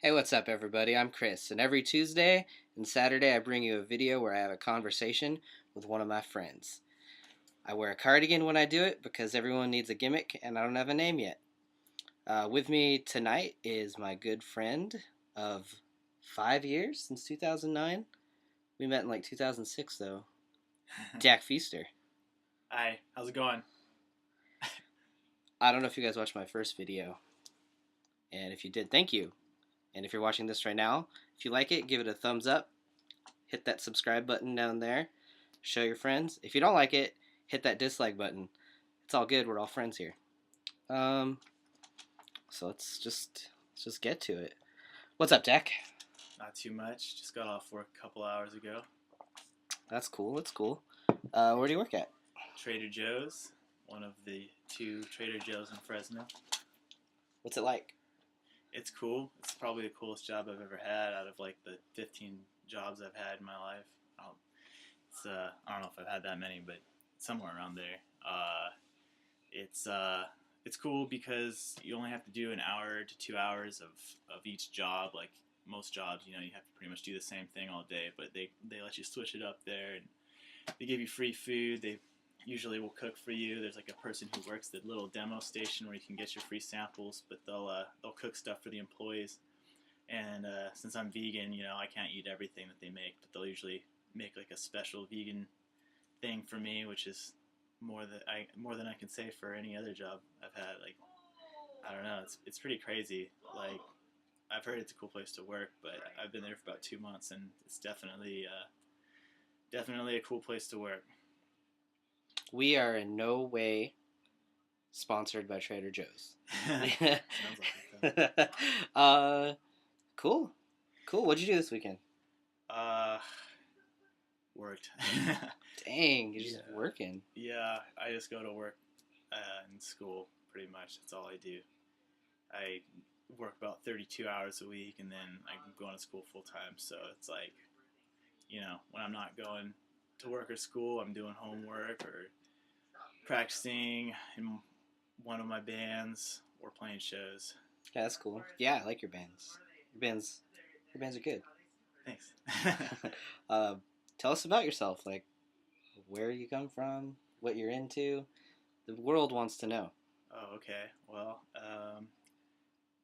Hey, what's up, everybody? I'm Chris, and every Tuesday and Saturday I bring you a video where I have a conversation with one of my friends. I wear a cardigan when I do it because everyone needs a gimmick, and I don't have a name yet. With me tonight is my good friend of 5 years since 2009. We met in like 2006, though. Jack Feaster. Hi, how's it going? I don't know if you guys watched my first video, and if you did, thank you. And if you're watching this right now, if you like it, give it a thumbs up. Hit that subscribe button down there. Show your friends. If you don't like it, hit that dislike button. It's all good. We're all friends here. Um, so let's just get to it. What's up, Jack? Not too much. Just got off work a couple hours ago. That's cool. That's cool. Where do you work at? Trader Joe's, one of the two Trader Joe's in Fresno. What's it like? It's cool. It's probably the coolest job I've ever had out of like the 15 jobs I've had in my life. I don't know if I've had that many, but somewhere around there. It's cool because you only have to do an hour to 2 hours of each job. Like most jobs, you have to pretty much do the same thing all day, but they let you switch it up there, and they give you free food. They usually will cook for you. There's like a person who works the little demo station where you can get your free samples, but they'll cook stuff for the employees. And since I'm vegan, I can't eat everything that they make, but they'll usually make like a special vegan thing for me, which is more than I can say for any other job I've had. Like, I don't know, it's pretty crazy. Like, I've heard it's a cool place to work, but I've been there for about 2 months, and it's definitely a cool place to work. We are in no way sponsored by Trader Joe's. Sounds like it. Cool. Cool. What'd you do this weekend? Worked. Dang, you're just working. Yeah, I just go to work in school, pretty much. That's all I do. I work about 32 hours a week, and then I'm going to school full time. So it's like, when I'm not going to work or school, I'm doing homework or practicing in one of my bands or playing shows. Yeah, that's cool. Yeah, I like your bands. Your bands are good. Thanks. Tell us about yourself, like where you come from, what you're into. The world wants to know. Oh, okay. Well,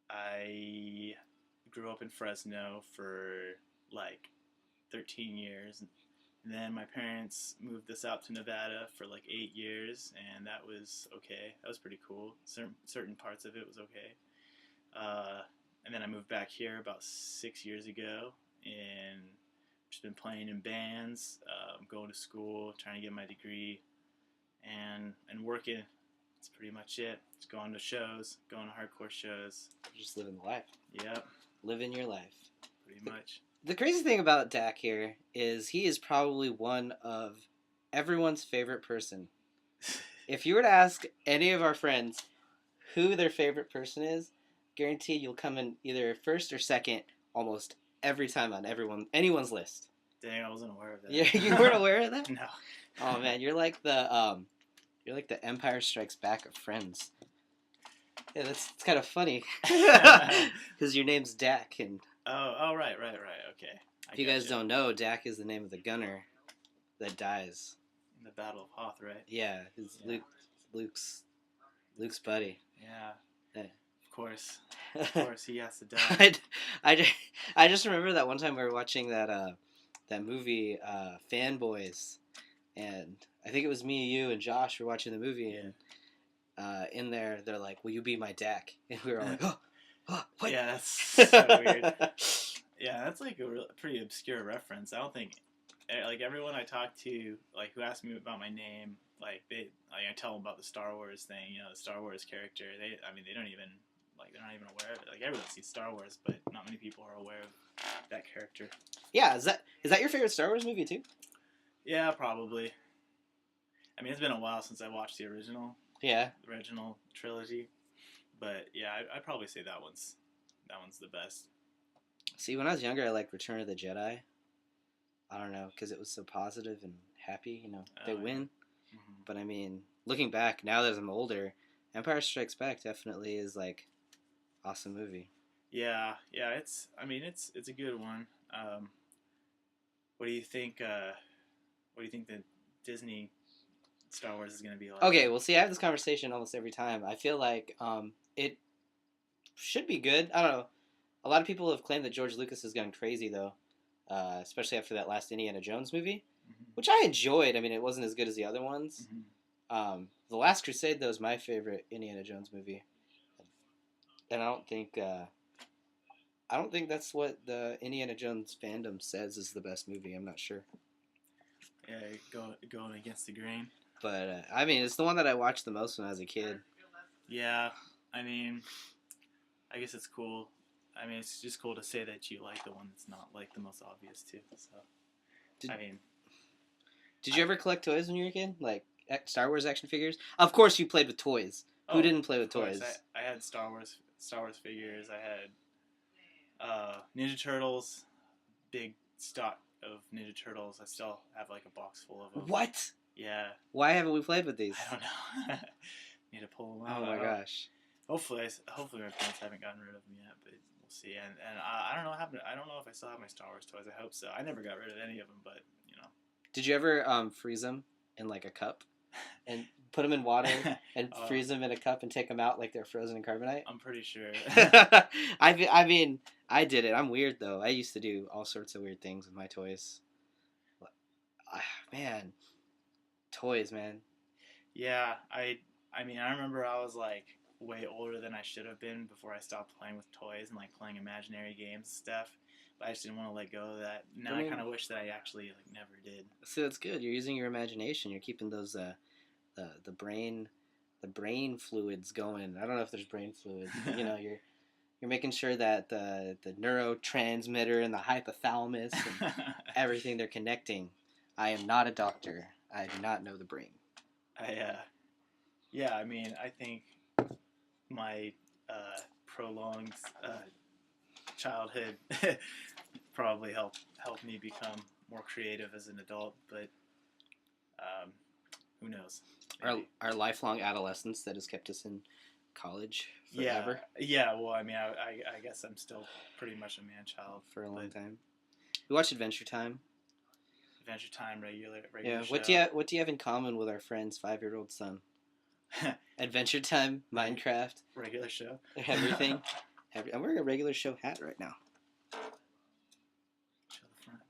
I grew up in Fresno for like 13 years. And then my parents moved us out to Nevada for like 8 years, and that was okay. That was pretty cool. Certain parts of it was okay. And then I moved back here about 6 years ago, and just been playing in bands, going to school, trying to get my degree, and working. That's pretty much it. Just going to shows, going to hardcore shows. Just living the life. Yep. Living your life. Pretty much. The crazy thing about Dak here is he is probably one of everyone's favorite person. If you were to ask any of our friends who their favorite person is, guaranteed you'll come in either first or second almost every time on anyone's list. Dang, I wasn't aware of that. Yeah, you weren't aware of that? No. Oh man, you're like the Empire Strikes Back of Friends. Yeah, it's kind of funny because your name's Dak, and right, okay. If you guys don't know, Dak is the name of the gunner that dies in the Battle of Hoth, right? Yeah, it's Luke's buddy. Yeah. Of course, he has to die. I just remember that one time we were watching that movie, Fanboys, and I think it was me, you, and Josh were watching the movie, and in there they're like, "Will you be my Dak?" And we were all like, "Oh, what?" Yeah, that's so weird. Yeah, that's like a pretty obscure reference. I don't think, like, everyone I talk to, like, who asks me about my name, like, I tell them about the Star Wars thing, the Star Wars character. They're not even aware of it. Like, everyone sees Star Wars, but not many people are aware of that character. Yeah, is that your favorite Star Wars movie too? Yeah, probably. I mean, it's been a while since I watched the original. Yeah. The original trilogy, but yeah, I'd probably say that one's the best. See, when I was younger, I liked Return of the Jedi. I don't know, because it was so positive and happy. They win. Mm-hmm. But I mean, looking back now that I'm older, Empire Strikes Back definitely is like awesome movie. Yeah, yeah. It's a good one. What do you think? What do you think the Disney Star Wars is going to be like? Okay, well, see, I have this conversation almost every time. I feel like it should be good. I don't know. A lot of people have claimed that George Lucas has gone crazy, though, especially after that last Indiana Jones movie, Mm-hmm. which I enjoyed. I mean, it wasn't as good as the other ones. Mm-hmm. The Last Crusade, though, is my favorite Indiana Jones movie, and I don't think that's what the Indiana Jones fandom says is the best movie. I'm not sure, Yeah, going against the grain. but I mean, it's the one that I watched the most when I was a kid. Yeah, I mean, I guess it's cool. I mean, it's just cool to say that you like the one that's not like the most obvious too. So, Did, I mean, did you ever collect toys when you were a kid, like Star Wars action figures? Of course, you played with toys. Who didn't play with of course, toys? I had Star Wars figures. I had Ninja Turtles, big stock of Ninja Turtles. I still have like a box full of them. What? Yeah. Why haven't we played with these? I don't know. Need to pull them out. Oh my gosh. Hopefully my parents haven't gotten rid of them yet, but we'll see. And I don't know what happened. I don't know if I still have my Star Wars toys. I hope so. I never got rid of any of them, but you know. Did you ever freeze them in like a cup and put them in water and freeze them in a cup and take them out like they're frozen in carbonite? I'm pretty sure. I mean, I did it. I'm weird though. I used to do all sorts of weird things with my toys. Man, toys, man. Yeah, I mean, I remember I was like way older than I should have been before I stopped playing with toys and like playing imaginary games and stuff. But I just didn't want to let go of that. Now I kind of wish that I actually like never did. See, that's good. You're using your imagination. You're keeping those the brain fluids going. I don't know if there's brain fluids. But, you know, you're making sure that the neurotransmitter and the hypothalamus and everything they're connecting. I am not a doctor. I do not know the brain. Yeah, I mean, I think my prolonged childhood probably helped me become more creative as an adult, but who knows? Our lifelong adolescence that has kept us in college forever. Yeah. Well, I mean, I guess I'm still pretty much a man child for a long time. We watched Adventure Time. Adventure Time, regular yeah. Show. What do you have in common with our friend's 5-year-old son? Adventure Time, Minecraft, regular show, everything. I'm wearing a regular show hat right now. Show the front.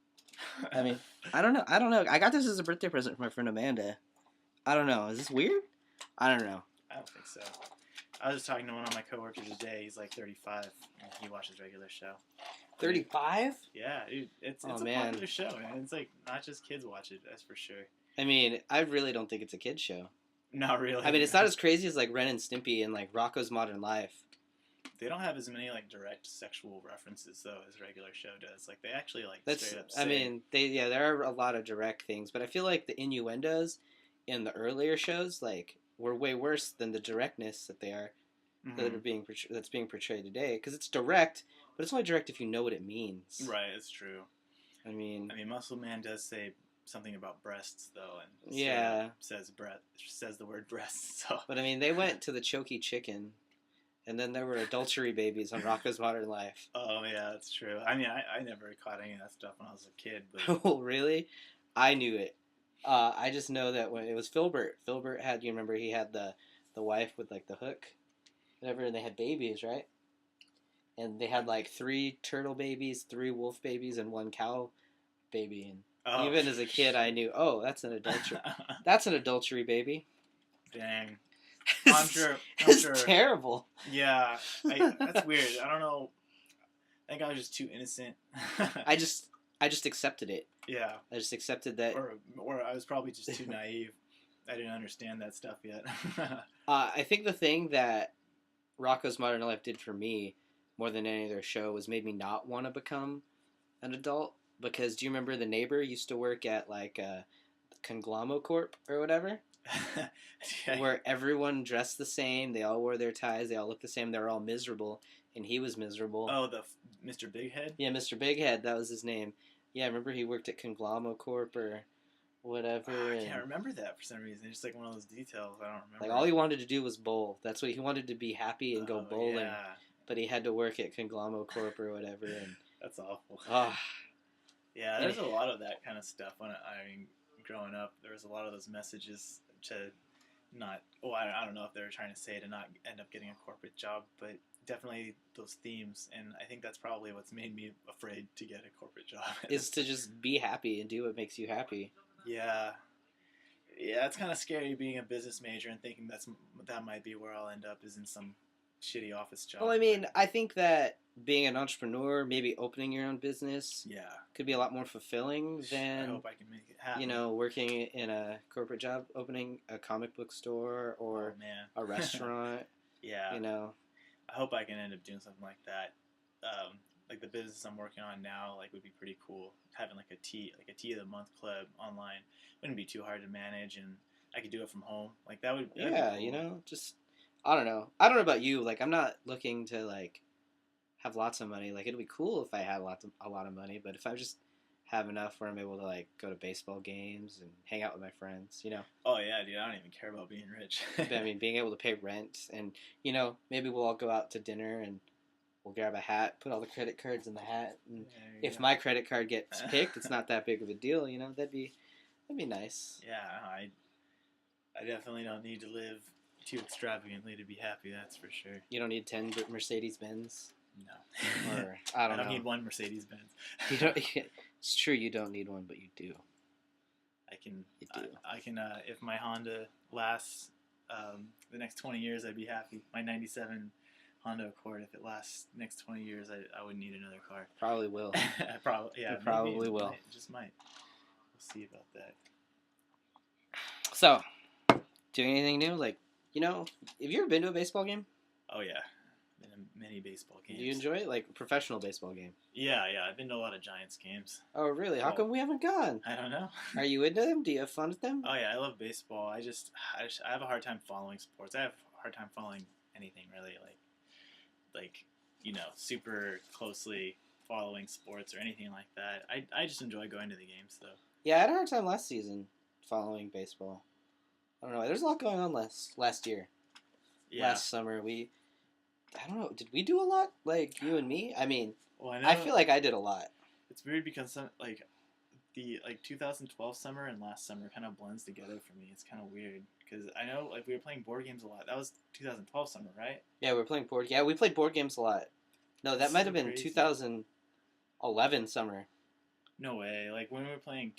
I mean, I don't know. I got this as a birthday present from my friend Amanda. I don't know. Is this weird? I don't know. I don't think so. I was just talking to one of my coworkers today. He's like 35, and he watches regular show. 35? Yeah, dude, it's a popular show, man. It's like not just kids watch it. That's for sure. I mean, I really don't think it's a kid's show. Not really. I mean, it's not as crazy as like Ren and Stimpy and like Rocko's Modern Life. They don't have as many like direct sexual references though as regular show does. Like they actually like straight up say. I mean, there are a lot of direct things, but I feel like the innuendos in the earlier shows like were way worse than the directness that they are that are that's being portrayed today. Because it's direct, but it's only direct if you know what it means. Right, it's true. I mean, Muscle Man does say something about breasts though, and says the word breasts. So, but I mean, they went to the Choky Chicken, and then there were Adultery Babies on Rocko's Modern Life. Oh yeah, that's true. I mean, I never caught any of that stuff when I was a kid. But oh really? I knew it. I just know that when it was Filbert had, you remember he had the wife with like the hook, whatever, and they had babies, right? And they had like 3 turtle babies, 3 wolf babies, and 1 cow baby. And even as a kid, I knew, that's an adultery. That's an adultery baby. Dang. I'm sure. It's terrible. Yeah, that's weird. I don't know. I think I was just too innocent. I just accepted it. Yeah. I just accepted that. Or I was probably just too naive. I didn't understand that stuff yet. I think the thing that Rocko's Modern Life did for me more than any other show was made me not want to become an adult. Because do you remember the neighbor used to work at like Conglomo Corp or whatever? Yeah. Where everyone dressed the same, they all wore their ties, they all looked the same, they were all miserable, and he was miserable. Oh, the Mr. Big Head? Yeah, Mr. Big Head, that was his name. Yeah, I remember he worked at Conglomo Corp or whatever. I can't remember that for some reason. It's just like one of those details I don't remember. Like all he wanted to do was bowl. That's what he wanted to be happy and go bowling. Yeah. but he had to work at Conglomerates Corp or whatever, and That's awful. ah, Yeah, there's a lot of that kind of stuff. Growing up, there was a lot of those messages to not. Oh, I don't know if they were trying to say to not end up getting a corporate job, but definitely those themes, and I think that's probably what's made me afraid to get a corporate job. is to just be happy and do what makes you happy. Yeah, yeah, it's kind of scary being a business major and thinking that might be where I'll end up is in some shitty office job. Well, I mean, I think that being an entrepreneur, maybe opening your own business, yeah, could be a lot more fulfilling I than, hope I can make it happen. you know, working in a corporate job, opening a comic book store or oh, man. a restaurant. Yeah, You know, I hope I can end up doing something like that. Like the business I'm working on now, like would be pretty cool. Having like a tea of the month club online wouldn't be too hard to manage, and I could do it from home. Like that'd be yeah, cool. you know, just I don't know. I don't know about you. Like, I'm not looking to like have lots of money. Like, it'd be cool if I had a lot of money, but if I just have enough where I'm able to like go to baseball games and hang out with my friends, you know. Oh yeah, dude, I don't even care about being rich. But, I mean, being able to pay rent and, you know, maybe we'll all go out to dinner and we'll grab a hat, put all the credit cards in the hat, and if my credit card gets picked, it's not that big of a deal, you know. That'd be nice. Yeah, I definitely don't need to live too extravagantly to be happy. That's for sure. You don't need 10 Mercedes Benz. No. Or I don't know. need one Mercedes Benz. You don't. It's true. You don't need one, but you do. I can. You do. I can. If my Honda lasts the next 20 years, I'd be happy. My '97 Honda Accord, if it lasts next 20 years, I wouldn't need another car. Probably will. Yeah, probably will. It just might. We'll see about that. So, doing anything new? Like, you know, have you ever been to a baseball game? Oh yeah, been to many baseball games. Do you enjoy it? Like a professional baseball game? Yeah, I've been to a lot of Giants games. Oh, really? How come we haven't gone? I don't know. Are you into them? Do you have fun with them? Oh yeah, I love baseball. I have a hard time following sports. I have a hard time following anything really, like you know, super closely following sports or anything like that. I just enjoy going to the games though. Yeah, I had a hard time last season following baseball. I don't know. There's a lot going on last year. Yeah. Last summer, I don't know. Did we do a lot? Like, you and me? I mean, well, I feel like I did a lot. It's weird because the 2012 summer and last summer kind of blends together for me. It's kind of weird because I know like we were playing board games a lot. That was 2012 summer, right? Yeah, we playing board. Yeah, we played board games a lot. No, that might have been crazy. 2011 summer. No way. Like when we were playing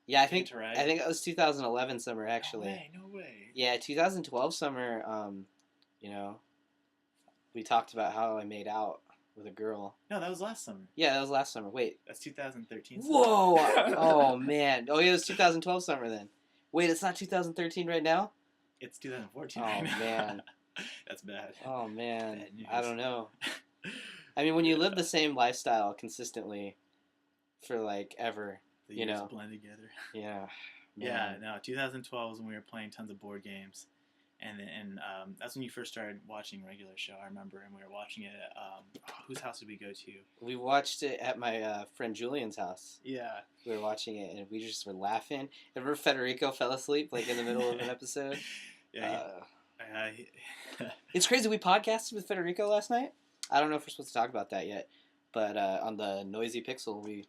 Yeah, I think it was 2011 summer actually. No way. Yeah, 2012 summer. You know, we talked about how I made out with a girl. No, that was last summer. Yeah, that was last summer. Wait. That's 2013 summer. Whoa! Oh, man. Oh, yeah, it was 2012 summer then. Wait, it's not 2013 right now? It's 2014 oh, right now. Man. That's bad. Oh, man. Bad news. I don't know. I mean, when you live the same lifestyle consistently for, like, ever, the you years know. blend together. Yeah. Man. Yeah, no, 2012 was when we were playing tons of board games. And that's when you first started watching regular show, I remember, and we were watching it at, whose house did we go to? We watched it at my friend Julian's house. Yeah. We were watching it, and we just were laughing. Remember Federico fell asleep, like, in the middle of an episode? Yeah. It's crazy. We podcasted with Federico last night. I don't know if we're supposed to talk about that yet, but on the Noisy Pixel, we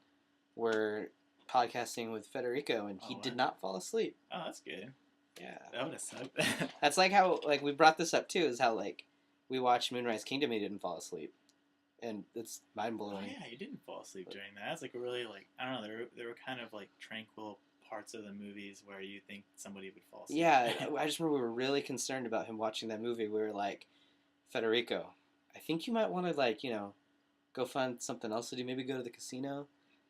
were podcasting with Federico, and he did not fall asleep. Oh, that's good. Yeah. That would have sucked. That's like how, like, we brought this up too, is how, like, we watched Moonrise Kingdom and he didn't fall asleep. And it's mind-blowing. Oh, yeah, you didn't fall asleep during that. That's, like, a really, like, I don't know, there were kind of, like, tranquil parts of the movies where you think somebody would fall asleep. Yeah, I just remember we were really concerned about him watching that movie. We were like, Federico, I think you might want to, like, you know, go find something else to do. Maybe go to the casino.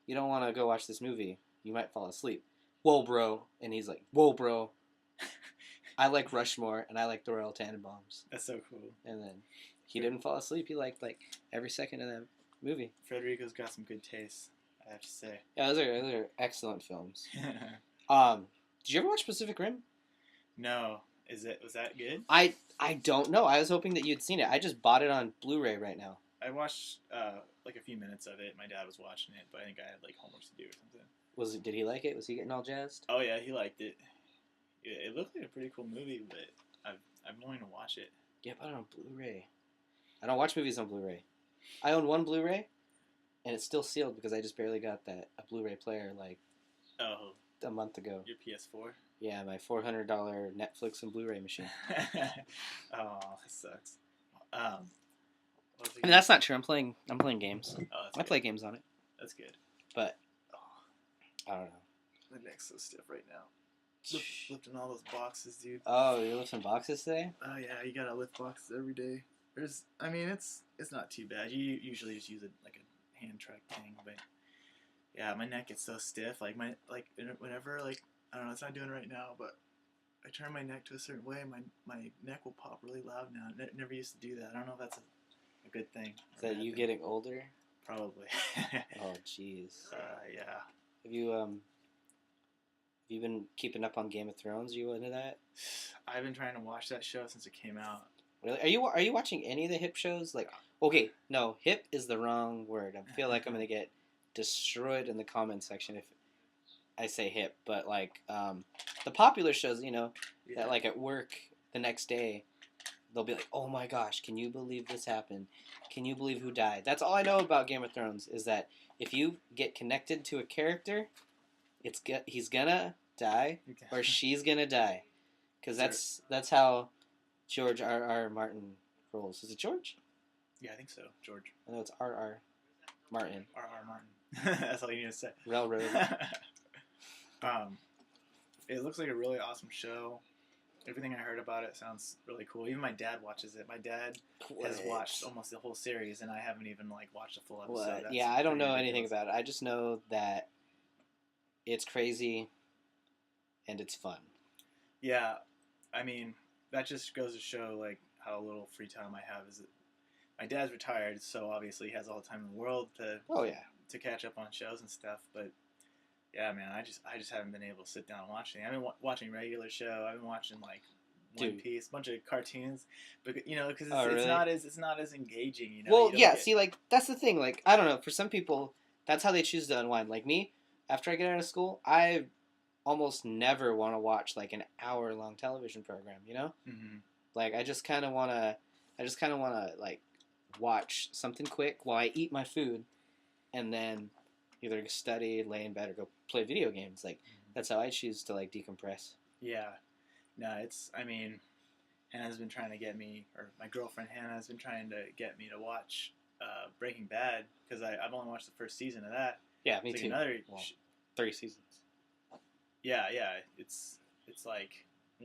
You don't want to go watch this movie. You might fall asleep. Whoa, bro. And he's like, whoa, bro. I like Rushmore, and I like the Royal Tenenbaums. That's so cool. And then he didn't fall asleep. He liked, like, every second of that movie. Federico's got some good taste, I have to say. Yeah, those are excellent films. Did you ever watch Pacific Rim? No. Was that good? I don't know. I was hoping that you'd seen it. I just bought it on Blu-ray right now. I watched, like, a few minutes of it. My dad was watching it, but I think I had, like, homework to do or something. Did he like it? Was he getting all jazzed? Oh, yeah, he liked it. It looked like a pretty cool movie, but I've been wanting to watch it. Yeah, I bought it on Blu-ray. I don't watch movies on Blu-ray. I own one Blu-ray, and it's still sealed because I just barely got a Blu-ray player like Oh, a month ago. your PS4? Yeah, my $400 Netflix and Blu-ray machine. Oh, that sucks. Um, I mean, that's not true. I'm playing games. Oh, that's I good. play games on it, That's good. but I don't know. My neck's so stiff right now. Lifting all those boxes, dude. Oh, you're lifting boxes today? Oh yeah, you gotta lift boxes every day. I mean, it's not too bad. You usually just use a hand track thing, but yeah, my neck gets so stiff. Whenever I don't know, it's not doing it right now, but I turn my neck to a certain way, my neck will pop really loud now. It never used to do that. I don't know if that's a good thing. Is that you getting older? Probably. Oh, jeez. Yeah. Have you been keeping up on Game of Thrones? Are you into that? I've been trying to watch that show since it came out. Really? Are you watching any of the hip shows? Like, okay, no, hip is the wrong word. I feel like I'm gonna get destroyed in the comment section if I say hip. But like, the popular shows, Yeah. that like at work the next day, they'll be like, "Oh my gosh, can you believe this happened? Can you believe who died?" That's all I know about Game of Thrones is that if you get connected to a character, he's gonna die or she's gonna die, because that's how George R. Martin rolls. Is it George? Yeah, I think so. George. I know it's R. Martin. R. Martin. That's all you need to say. Railroad. It looks like a really awesome show. Everything I heard about it sounds really cool. Even my dad watches it. My dad has watched almost the whole series, and I haven't even watched a full episode. Yeah, I don't know anything about it. I just know that it's crazy and it's fun. Yeah, I mean, that just goes to show how little free time I have. Is that my dad's retired, so obviously he has all the time in the world to catch up on shows and stuff. But yeah, man, I just haven't been able to sit down and watch anything. I've been watching regular show. I've been watching One Piece, a bunch of cartoons, but because it's not as engaging. Well, yeah. See, that's the thing. I don't know. For some people, that's how they choose to unwind. Like me, after I get out of school, I almost never want to watch an hour-long television program. Mm-hmm. I just kind of want to watch something quick while I eat my food, and then either study, lay in bed, or go play video games. That's how I choose to decompress. Yeah, no, Hannah's been trying to get me, or my girlfriend Hannah has been trying to get me to watch Breaking Bad, because I've only watched the first season of that. Yeah, me too. 3 seasons. Yeah, it's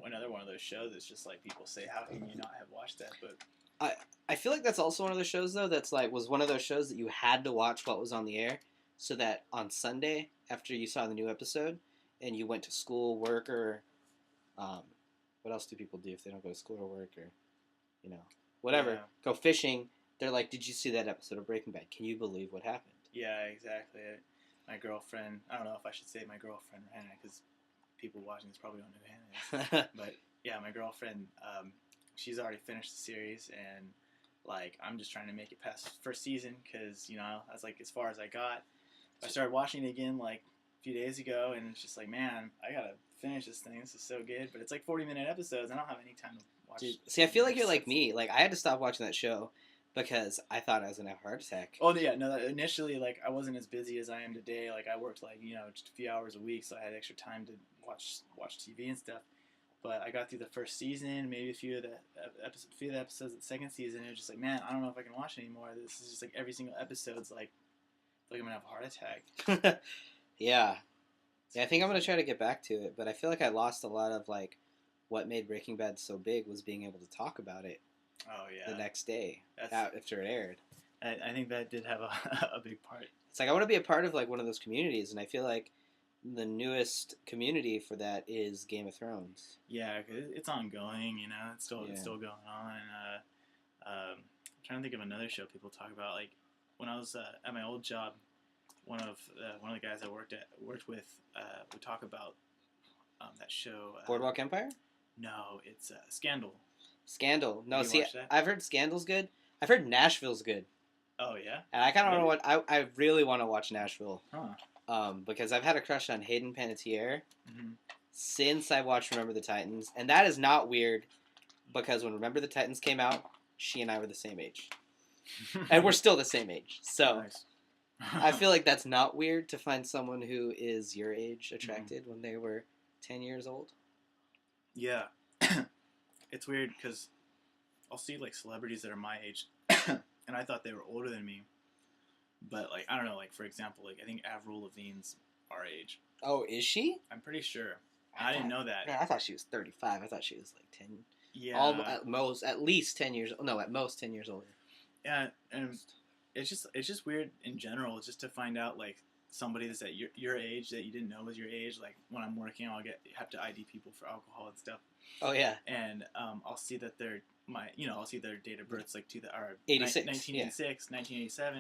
another one of those shows. It's just people say, how can you not have watched that? But I feel like that's also one of those shows though that's was one of those shows that you had to watch what was on the air, so that on Sunday after you saw the new episode and you went to school, work, or what else do people do if they don't go to school or work, or whatever, yeah. Go fishing, they're like, "Did you see that episode of Breaking Bad? Can you believe what happened?" Yeah, exactly. My girlfriend, I don't know if I should say my girlfriend or Hannah, because people watching this probably don't know who Hannah is. But yeah, my girlfriend, she's already finished the series, and I'm just trying to make it past first season, because that's as far as I got. I started watching it again a few days ago, and it's just man, I gotta finish this thing. This is so good, but it's 40-minute episodes. I don't have any time to watch. Dude, see, I feel like you're like me. I had to stop watching that show because I thought I was gonna have a heart attack. Oh yeah, no. Initially, I wasn't as busy as I am today. I worked just a few hours a week, so I had extra time to watch TV and stuff. But I got through the first season, maybe a few of the episodes of the second season. And it was just man, I don't know if I can watch anymore. This is just every single episode's like I'm gonna have a heart attack. Yeah, I think I'm gonna try to get back to it, but I feel like I lost a lot of what made Breaking Bad so big was being able to talk about it. Oh yeah. The next day after it aired. I think that did have a big part. It's I want to be a part of one of those communities, and I feel like the newest community for that is Game of Thrones. Yeah, 'cause it's ongoing. It's still going on. And I'm trying to think of another show people talk about. When I was at my old job, one of the guys I worked with would talk about that show. Boardwalk Empire? No, it's Scandal. Scandal. No, see, I've heard Scandal's good. I've heard Nashville's good. Oh yeah. And I kind of want to watch. I really want to watch Nashville. Huh. Because I've had a crush on Hayden Panettiere Mm-hmm. since I watched Remember the Titans, and that is not weird because when Remember the Titans came out, she and I were the same age. and we're still the same age. So Nice. I feel like that's not weird to find someone who is your age attracted when they were 10 years old. Yeah. It's weird because I'll see like celebrities that are my age, and I thought they were older than me. But like I don't know, like for example, like I think Avril Lavigne's our age. Oh, is she? I'm pretty sure. I didn't know that. Yeah, I thought she was 35. I thought she was like 10. Yeah. At least 10 years. No, at most 10 years older. Yeah, and it's just weird in general, just to find out like somebody that's at your age that you didn't know was your age. Like when I'm working, have to ID people for alcohol and stuff. Oh yeah. And I'll see that I'll see their date of births like 86, 1986, 1987.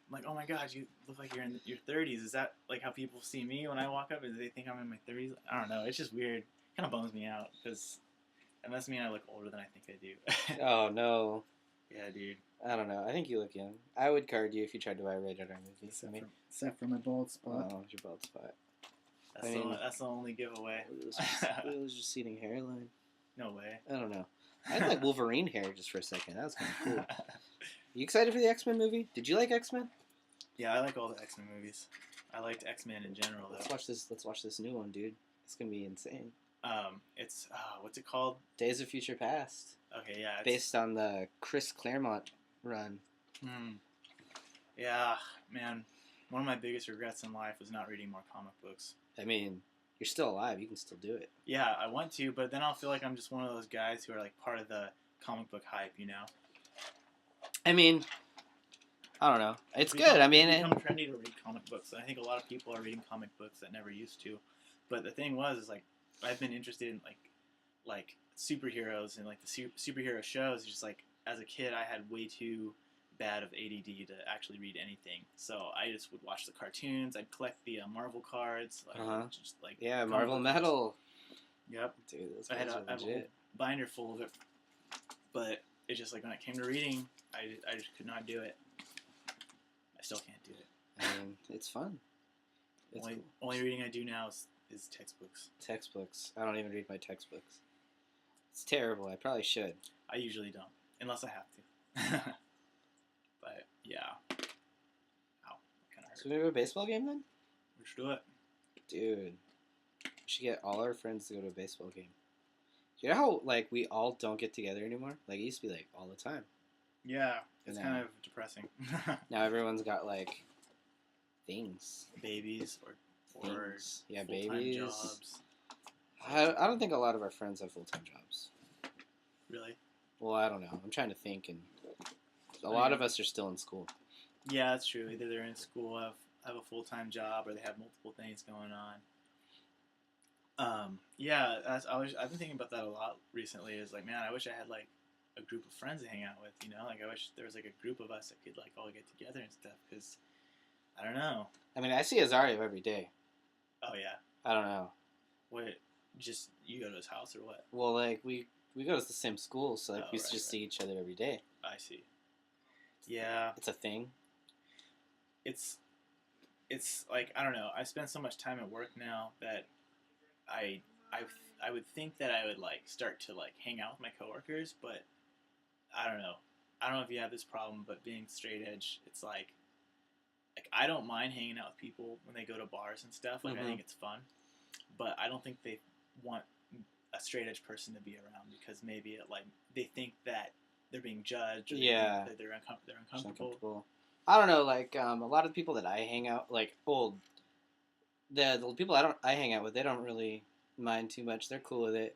I'm like, oh my god, you look like you're in your 30s. Is that like how people see me when I walk up? Do they think I'm in my 30s? I don't know. It's just weird. Kind of bums me out because it must mean I look older than I think I do. Oh no. Yeah, dude. I don't know. I think you look young. I would card you if you tried to buy a rated R movie. Except for my bald spot. Oh, your bald spot. That's the only giveaway. It was just seating hairline. No way. I don't know. I had like Wolverine hair just for a second. That was kind of cool. You excited for the X-Men movie? Did you like X-Men? Yeah, I like all the X-Men movies. I liked X-Men in general, though. Let's watch this new one, dude. It's gonna be insane. It's what's it called? Days of Future Past. Okay, yeah. Based on the Chris Claremont run. Yeah, man. One of my biggest regrets in life was not reading more comic books. I mean, you're still alive. You can still do it. Yeah, I want to, but then I'll feel like I'm just one of those guys who are like part of the comic book hype, you know? I mean, I don't know. It's good. I mean, it's become trendy to read comic books. I think a lot of people are reading comic books that never used to. But the thing is like, I've been interested in like superheroes and like the superhero shows. Just like as a kid, I had way too bad of ADD to actually read anything. So I just would watch the cartoons. I'd collect the Marvel cards. Just like Marvel Metal. Yep. Dude, those I had are a whole binder full of it. But it's just like when it came to reading, I just could not do it. I still can't do it. I mean, it's fun. Only reading I do now is textbooks. Textbooks. I don't even read my textbooks. It's terrible. I probably should. I usually don't, unless I have to. But yeah. Ow, kind of hurt. So we have a baseball game then? We should do it. Dude, we should get all our friends to go to a baseball game. You know how like we all don't get together anymore? Like it used to be like all the time. Yeah, it's kind of depressing. Now everyone's got like things. Babies or yeah, full-time babies. Jobs. I don't think a lot of our friends have full-time jobs. Really? Well, I don't know. I'm trying to think, and a lot of us are still in school. Yeah, that's true. Either they're in school, have a full-time job, or they have multiple things going on. Yeah, I've been thinking about that a lot recently. Is like, man, I wish I had like a group of friends to hang out with. You know, like I wish there was like a group of us that could like all get together and stuff. Because I don't know. I mean, I see Azario every day. Oh yeah. I don't know. What? Just you go to his house or what? Well, like we go to the same school, so like we Right. see each other every day. I see. Yeah. It's a thing. It's like I don't know. I spend so much time at work now that I would think that I would like start to like hang out with my coworkers, but I don't know. I don't know if you have this problem, but being straight edge, it's like I don't mind hanging out with people when they go to bars and stuff. Like I think it's fun, but I don't think they want a straight edge person to be around because maybe they think that they're being judged. Or that they're uncomfortable. I don't know. Like a lot of the people that I hang out, like the people I hang out with, they don't really mind too much. They're cool with it,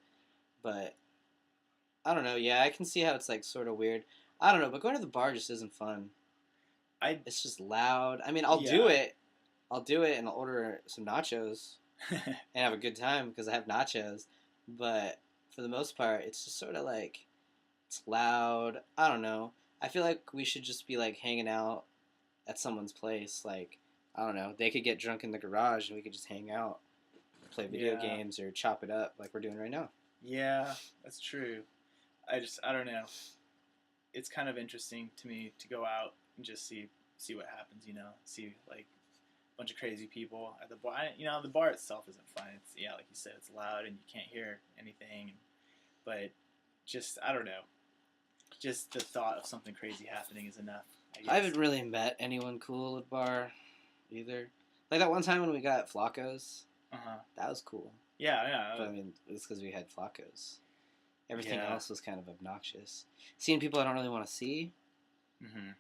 but I don't know. Yeah, I can see how it's like sort of weird. I don't know, but going to the bar just isn't fun. It's just loud. I mean, I'll do it. And I'll order some nachos and have a good time because I have nachos. But for the most part, it's just sort of like it's loud. I don't know. I feel like we should just be like hanging out at someone's place. Like I don't know. They could get drunk in the garage and we could just hang out, play video games or chop it up like we're doing right now. Yeah, that's true. I don't know. It's kind of interesting to me to go out and just see what happens, you know, see like a bunch of crazy people at the bar. You know, the bar itself isn't fun. It's like you said, it's loud and you can't hear anything. But just I don't know. Just the thought of something crazy happening is enough. I guess. I haven't really met anyone cool at bar either. Like that one time when we got Flacco's, that was cool. Yeah. But I mean, it's because we had Flacco's. Everything Yeah. else was kind of obnoxious. Seeing people I don't really want to see. Mhm.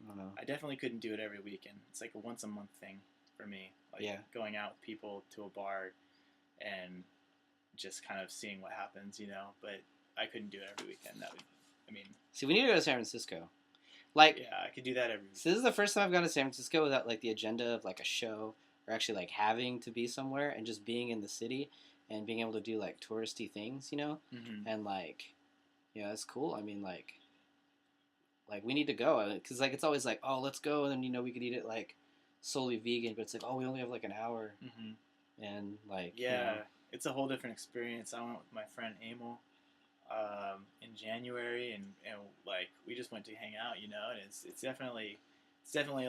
I don't know. I definitely couldn't do it every weekend. It's like a once a month thing for me. Like going out with people to a bar and just kind of seeing what happens, you know. But I couldn't do it every weekend. That would, I mean. See, we need to go to San Francisco. Like, yeah, I could do that every week. So this is the first time I've gone to San Francisco without like the agenda of like a show or actually like having to be somewhere and just being in the city and being able to do like touristy things, you know, and like, yeah, that's cool. I mean, like we need to go because like it's always like, oh, let's go, and then you know we could eat it like solely vegan, but it's like, oh, we only have like an hour, and like yeah, you know. It's a whole different experience. I went with my friend Emil in January, and like we just went to hang out, you know, and it's definitely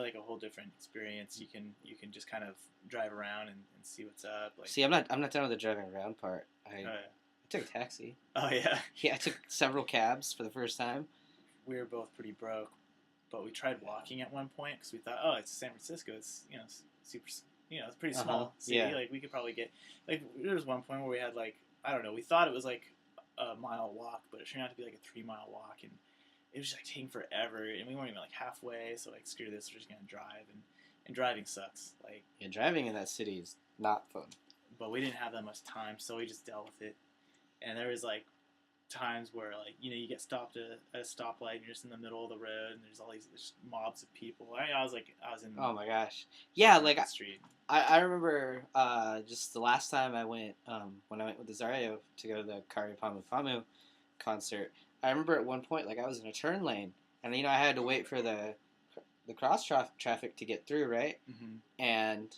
like a whole different experience. You can just kind of drive around and see what's up. Like, see, I'm not done with the driving around part. I took a taxi. Oh yeah. Yeah, I took several cabs for the first time. We were both pretty broke, but we tried walking at one point because we thought, oh, it's San Francisco. It's super. It's a pretty small city. Yeah. Like we could probably get like there was one point where we had like I don't know. We thought it was like a mile walk, but it turned out to be like a 3-mile walk, and it was just like taking forever, and we weren't even like halfway. So like screw this, we're just gonna drive, and driving sucks. Like driving in that city is not fun. But we didn't have that much time, so we just dealt with it. And there was like times where like you get stopped at a stoplight and you're just in the middle of the road and there's all these just mobs of people. I was in oh my gosh, yeah, like the street. I remember just the last time I went when I went with Azario to go to the Kari Pamu Pamu concert. I remember at one point like I was in a turn lane and I had to wait for the cross traffic to get through, right? And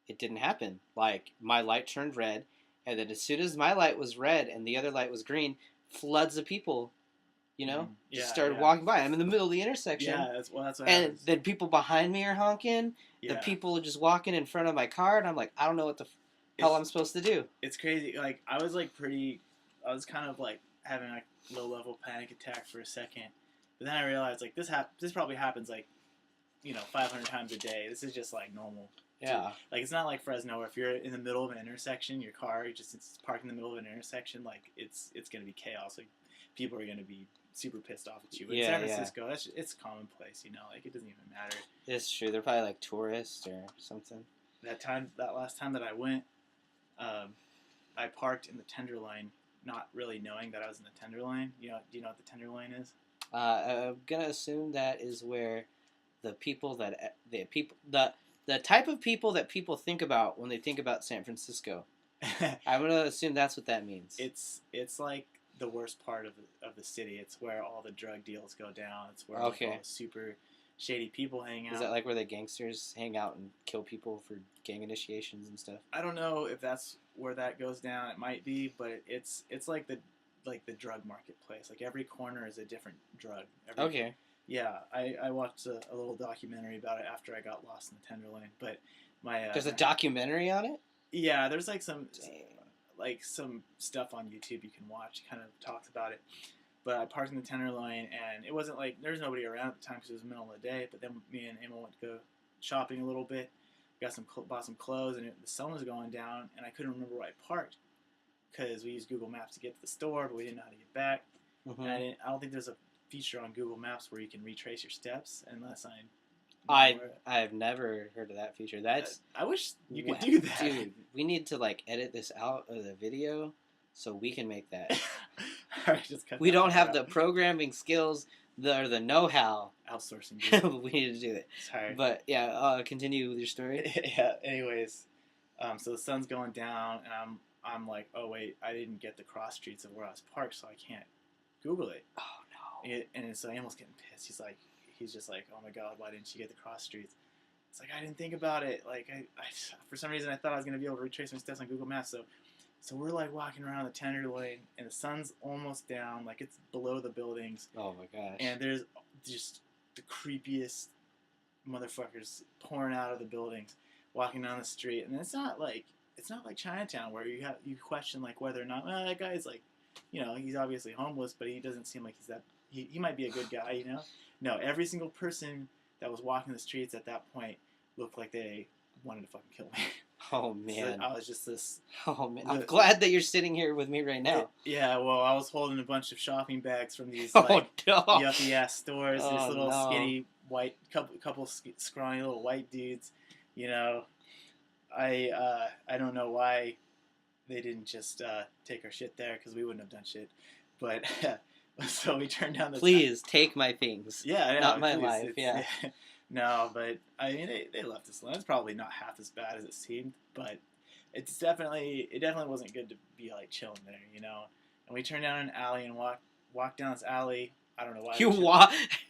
it didn't happen. Like my light turned red. And then as soon as my light was red and the other light was green, floods of people, just started walking by. I'm in the middle of the intersection. Yeah, that's what happens. And then people behind me are honking. Yeah. The people are just walking in front of my car, and I'm like, I don't know what the hell I'm supposed to do. It's crazy. Like, I was kind of like having a low-level panic attack for a second. But then I realized, like, this probably happens, like, 500 times a day. This is just, like, normal. Yeah. Like, it's not like Fresno where if you're in the middle of an intersection, your car it's parked in the middle of an intersection, like, it's going to be chaos. Like, people are going to be super pissed off at you. But in San Francisco, it's commonplace, like, it doesn't even matter. It's true. They're probably, like, tourists or something. That last time that I went, I parked in the Tenderloin, not really knowing that I was in the Tenderloin. Do you know what the Tenderloin is? I'm going to assume that is where the type of people that people think about when they think about San Francisco. I'm gonna assume that's what that means. It's like the worst part of the city. It's where all the drug deals go down. It's where like, all the super shady people hang out. Is that like where the gangsters hang out and kill people for gang initiations and stuff? I don't know if that's where that goes down. It might be, but it's like the drug marketplace. Like every corner is a different drug. Okay. Yeah, I watched a little documentary about it after I got lost in the Tenderloin. But there's a documentary on it. Yeah, there's like some stuff on YouTube you can watch. It kind of talks about it. But I parked in the Tenderloin, and it wasn't like there was nobody around at the time because it was the middle of the day. But then me and Emma went to go shopping a little bit. Bought some clothes, and the sun was going down, and I couldn't remember where I parked because we used Google Maps to get to the store, but we didn't know how to get back. And I don't think there's a feature on Google Maps where you can retrace your steps unless I've never heard of that feature. That's I wish you could do that. Dude, we need to like edit this out of the video so we can make that. All right, just cut we don't have out. the programming skills or the know-how. Outsourcing. But we need to do it. Sorry. But yeah, continue with your story. Yeah. Anyways, so the sun's going down, and I'm like, oh wait, I didn't get the cross streets of where I was parked, so I can't Google it. Oh no. And so Emil's getting pissed. He's just like, oh my god, why didn't you get the cross streets? It's like I didn't think about it. Like I for some reason I thought I was gonna be able to retrace my steps on Google Maps. So we're like walking around the Tenderloin, and the sun's almost down, like it's below the buildings. Oh my gosh. And there's just the creepiest motherfuckers pouring out of the buildings, walking down the street. And it's not like Chinatown where you question like whether or not that guy's like, he's obviously homeless, but he doesn't seem like he's that. He might be a good guy, No, every single person that was walking the streets at that point looked like they wanted to fucking kill me. Oh So man. I was just this. Oh man. I'm glad that you're sitting here with me right now. Yeah, well, I was holding a bunch of shopping bags from these Oh like no. yuppie ass stores. These Oh, little no. skinny white couple scrawny little white dudes. You know, I don't know why they didn't just take our shit there because we wouldn't have done shit. But so we turned down the. Please take my things. Yeah, I know, Not my please, life. Yeah. No, but I mean they left us alone. It's probably not half as bad as it seemed, but it definitely wasn't good to be like chilling there, you know. And we turned down an alley and walked down this alley. I don't know why.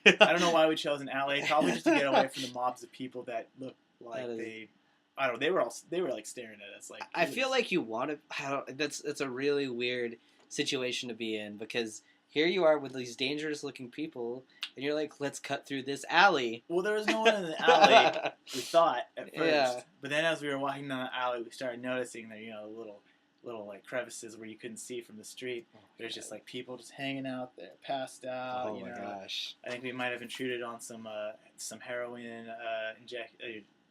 I don't know why we chose an alley. Probably just to get away from the mobs of people that looked like I don't know. They were like staring at us. Like I feel like you want to. That's a really weird situation to be in because here you are with these dangerous looking people, and you're like, let's cut through this alley. Well, there was no one in the alley. We thought at first, Yeah. But then as we were walking down the alley, we started noticing that little like crevices where you couldn't see from the street. There's just like people just hanging out there, passed out. Oh my gosh! I think we might have intruded on some heroin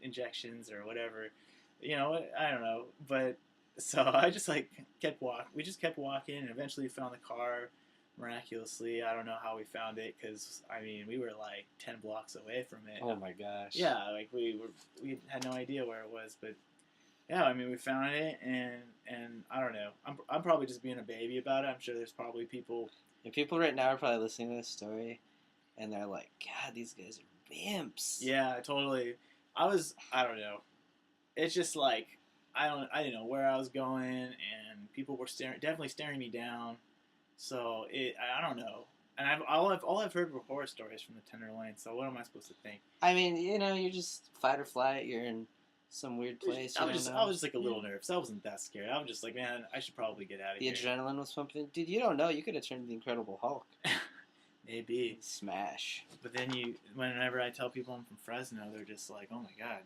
injections or whatever. You know, I don't know. But so I just like kept walking. We just kept walking, and eventually found the car. Miraculously, I don't know how we found it because I mean we were like 10 blocks away from it. Oh my gosh! Yeah, like we had no idea where it was, but yeah, I mean we found it, and I don't know. I'm probably just being a baby about it. I'm sure there's probably people. And people right now are probably listening to this story, and they're like, God, these guys are wimps. Yeah, totally. I don't know. It's just like I didn't know where I was going, and people were definitely staring me down. So I don't know, and all I've heard were horror stories from the Tenderloin. So what am I supposed to think? I mean, you know, you're just fight or flight. You're in some weird place. I was just like a little nervous. I wasn't that scared. I was just like, man, I should probably get out of here. The adrenaline was pumping. Dude, you don't know. You could have turned the Incredible Hulk. Maybe. Smash. But then whenever I tell people I'm from Fresno, they're just like, oh my god,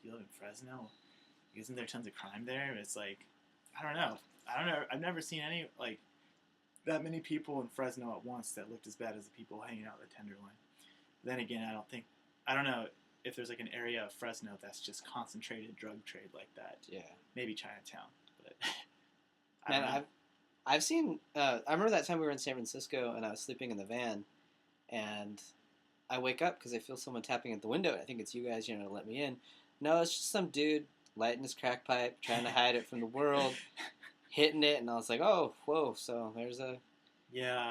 you live in Fresno? Isn't there tons of crime there? It's like, I don't know. I've never seen any like that many people in Fresno at once that looked as bad as the people hanging out at the Tenderloin. Then again, I don't know if there's like an area of Fresno that's just concentrated drug trade like that. Yeah. Maybe Chinatown, but Man, I've seen. I remember that time we were in San Francisco and I was sleeping in the van, and I wake up because I feel someone tapping at the window. I think it's you guys, to let me in. No, it's just some dude lighting his crack pipe, trying to hide it from the world. Hitting it, and I was like, "Oh, whoa!" So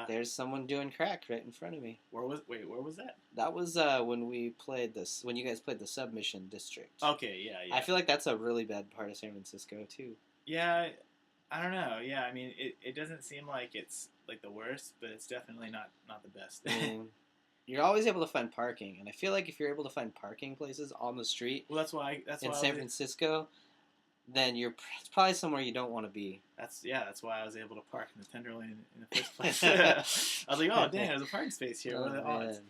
there's someone doing crack right in front of me. Where was that? That was when we played this. When you guys played the Submission District. Okay, yeah. I feel like that's a really bad part of San Francisco too. Yeah, I don't know. Yeah, I mean, it doesn't seem like it's like the worst, but it's definitely not the best. I mean, you're always able to find parking, and I feel like if you're able to find parking places on the street, well, that's why in San Francisco, then it's probably somewhere you don't want to be. That's why I was able to park in the Tenderloin in the first place. I was like, oh dang, there's a parking space here. What are the odds?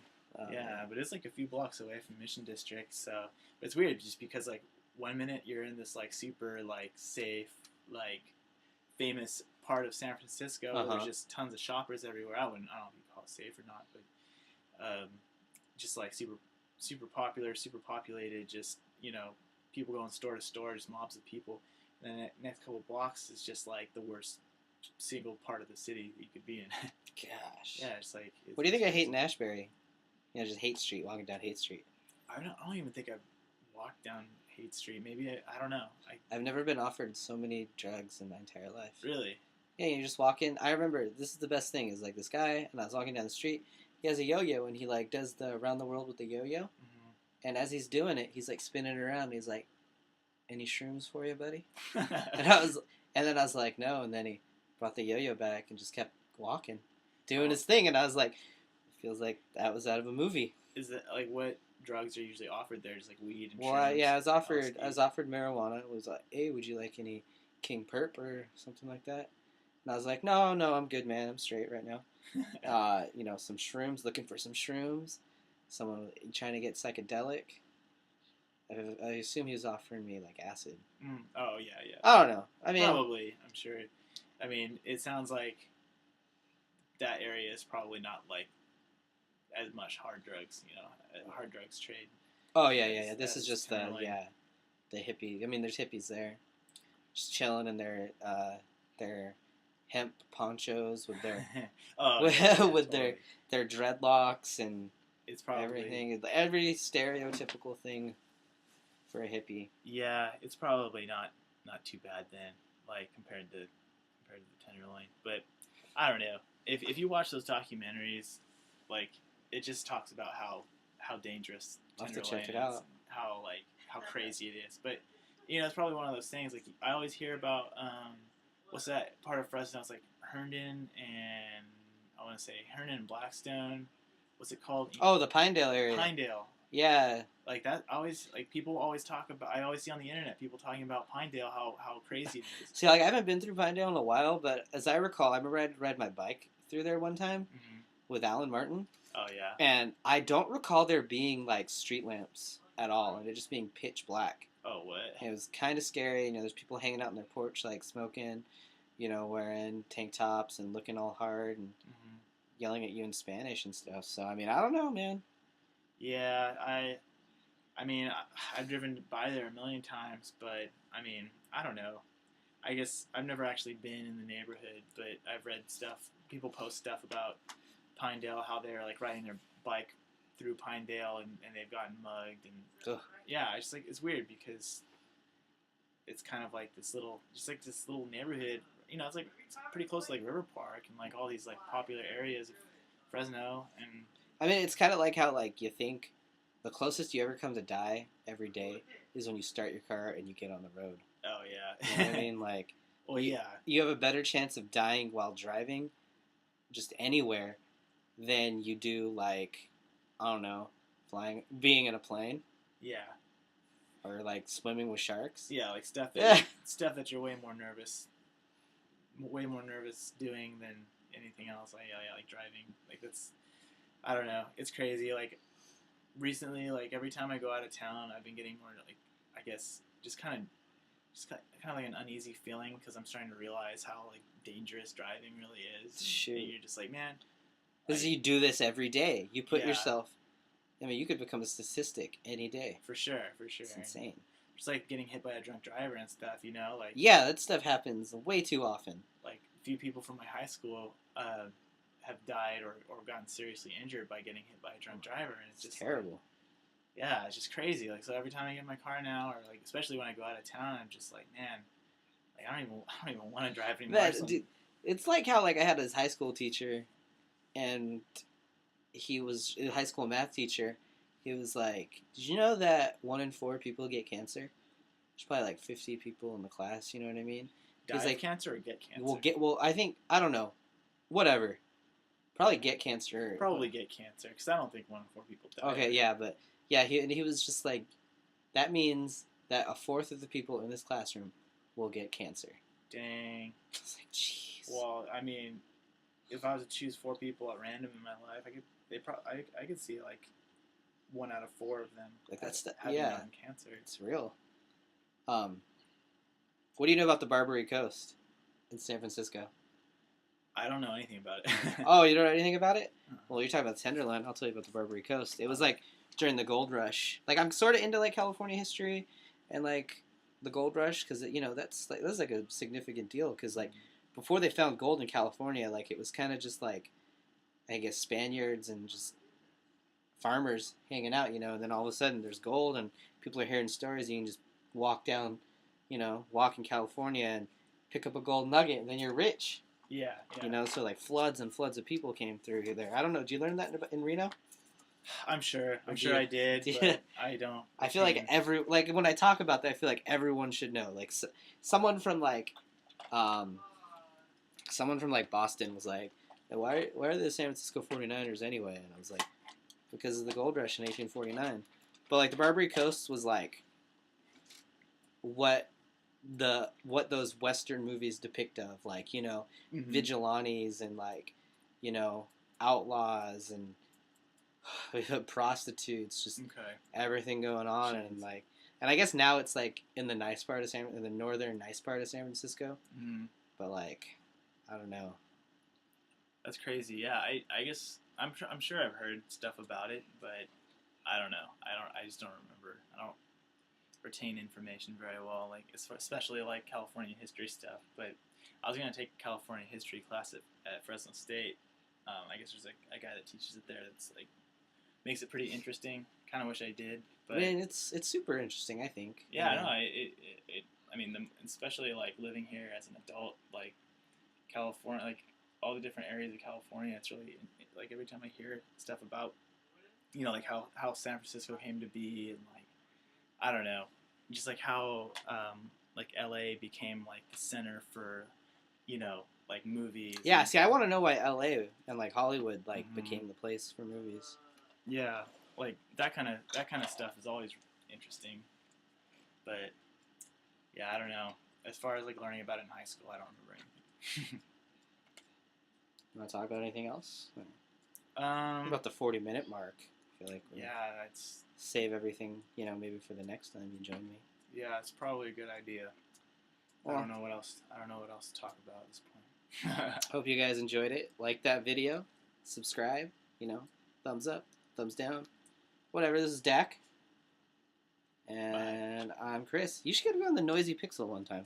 Yeah, but it's like a few blocks away from Mission District, so but it's weird just because like 1 minute you're in this like super like safe like famous part of San Francisco where there's just tons of shoppers everywhere. I don't know if you call it safe or not, but just like super popular, super populated, just people going store to store, just mobs of people. And then the next couple blocks is just like the worst single part of the city that you could be in. Gosh. Yeah, it's like. What do you think I hate in Ashbury? Just Haight Street, walking down Haight Street. I don't even think I've walked down Haight Street. Maybe I don't know. I've never been offered so many drugs in my entire life. Really? Yeah, you just walk in. I remember this is the best thing is like this guy, and I was walking down the street. He has a yo-yo, and he like does the around the world with the yo-yo. Mm-hmm. And as he's doing it, he's like spinning it around. And he's like, "Any shrooms for you, buddy?" and then I was like, "No." And then he brought the yo-yo back and just kept walking, doing his thing. And I was like, "It feels like that was out of a movie." Is it like what drugs are usually offered there? Just like weed and shrooms? Well, yeah, I was offered marijuana. It was like, "Hey, would you like any King Perp or something like that?" And I was like, "No, I'm good, man. I'm straight right now." Some shrooms. Looking for some shrooms. Someone trying to get psychedelic. I assume he was offering me like acid. Oh yeah. I don't know. I mean, probably. I'm sure. I mean, it sounds like that area is probably not like as much hard drugs, hard drugs trade. Oh yeah. This is just the Tenderloin. the hippie. I mean, there's hippies there, just chilling in their hemp ponchos with their with totally. their dreadlocks and It's probably everything. Every stereotypical thing for a hippie. Yeah, it's probably not too bad then, like compared to the Tenderloin. But I don't know. If you watch those documentaries, like it just talks about how dangerous I'll have to Tenderloin check it is, out. how crazy it is. But it's probably one of those things. Like I always hear about what's that part of Fresno? It's like Herndon and I want to say Herndon and Blackstone. What's it called? Oh, the Pinedale area. Pinedale. Yeah. Like that, people always talk about. I always see on the internet people talking about Pinedale, how crazy it is. See, like I haven't been through Pinedale in a while, but as I recall, I remember I ride my bike through there one time with Alan Martin. Oh yeah. And I don't recall there being like street lamps at all, and it just being pitch black. Oh what? And it was kind of scary. There's people hanging out on their porch like smoking, wearing tank tops and looking all hard and yelling at you in Spanish and stuff. So I mean, I don't know, man. Yeah, I mean, I've driven by there a million times, but I mean, I don't know. I guess I've never actually been in the neighborhood, but I've read stuff. People post stuff about Pinedale, how they're like riding their bike through Pinedale and they've gotten mugged and Ugh. yeah, it's weird because it's kind of like this little neighborhood. It's pretty close to like River Park and like all these like popular areas of Fresno and. I mean, it's kind of like how like you think the closest you ever come to die every day is when you start your car and you get on the road. Oh yeah. You know what I mean? Like, well, yeah. You have a better chance of dying while driving, just anywhere, than you do like, I don't know, being in a plane. Yeah. Or like swimming with sharks. Yeah, like stuff that you're way more nervous doing than anything else. Like driving. Like that's. I don't know. It's crazy. Like, recently, like, every time I go out of town, I've been getting more, like, I guess, just kind of like an uneasy feeling because I'm starting to realize how, like, dangerous driving really is. Shoot. And you're just like, man. Because you do this every day. You put yourself, I mean, you could become a statistic any day. For sure. It's insane. Just, like, getting hit by a drunk driver and stuff, like. Yeah, that stuff happens way too often. Like, a few people from my high school, have died or gotten seriously injured by getting hit by a drunk driver, and it's just terrible. Like, yeah, it's just crazy. Like, so every time I get in my car now, or like especially when I go out of town, I'm just like, man, like I don't even want to drive anymore. Dude, it's like how like I had this high school teacher, and he was a high school math teacher. He was like, "Did you know that 1 in 4 people get cancer?" There's probably like 50 people in the class. You know what I mean? Die of cancer or get cancer? I don't know. Whatever. Probably get cancer. Probably get cancer, because I don't think 1 in 4 people die. Okay, yeah, but yeah, he was just like, that means that a fourth of the people in this classroom will get cancer. Dang. It's like, jeez. Well, I mean, if I was to choose 4 people at random in my life, I could see like 1 out of 4 of them like that's having gotten cancer. It's real. What do you know about the Barbary Coast in San Francisco? I don't know anything about it. Oh, you don't know anything about it? Well, you're talking about Tenderloin. I'll tell you about the Barbary Coast. It was like during the gold rush. Like I'm sort of into like California history and like the gold rush because that's like a significant deal because like before they found gold in California, like it was kind of just like I guess Spaniards and just farmers hanging out, and then all of a sudden there's gold and people are hearing stories. You can just walk down, walk in California and pick up a gold nugget and then you're rich. Yeah. So like floods and floods of people came through there. I don't know. Did you learn that in Reno? I'm sure I did, but I don't. I feel like when I talk about that, I feel like everyone should know. Like someone from Boston was like, why are the San Francisco 49ers anyway? And I was like, because of the gold rush in 1849. But like the Barbary Coast was like what those Western movies depict of, like, vigilantes and like, outlaws and prostitutes, just everything going on. Jeez. And I guess now it's like in the northern nice part of San Francisco. Mm-hmm. But like, I don't know. That's crazy. Yeah, I guess I'm sure I've heard stuff about it, but I don't know. I just don't remember. I don't retain information very well, like especially like California history stuff. But I was gonna take a California history class at Fresno State. I guess there's a guy that teaches it there that's like makes it pretty interesting. Kind of wish I did, but I mean, it's super interesting. I think. yeah, no, I mean, especially like living here as an adult, like California, like all the different areas of California. It's really like every time I hear stuff about, like how San Francisco came to be, and like I don't know, just like how like LA became like the center for, like movies. Yeah. See, I want to know why L.A. and like Hollywood like Mhm. became the place for movies. Yeah, like that kind of stuff is always interesting, but yeah, I don't know. As far as like learning about it in high school, I don't remember anything. You want to talk about anything else? What Um, about the 40-minute mark? I feel like we yeah, that's save everything, maybe for the next time you join me. yeah, it's probably a good idea. Well, I don't know what else to talk about at this point. hope you guys enjoyed it. Like that video, subscribe, thumbs up, thumbs down, whatever. This is Dak, and I'm Chris. You should get to be on the Noisy Pixel one time.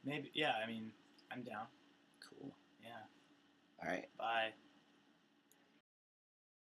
Maybe, yeah. I mean, I'm down. Cool. Yeah. All right. Bye.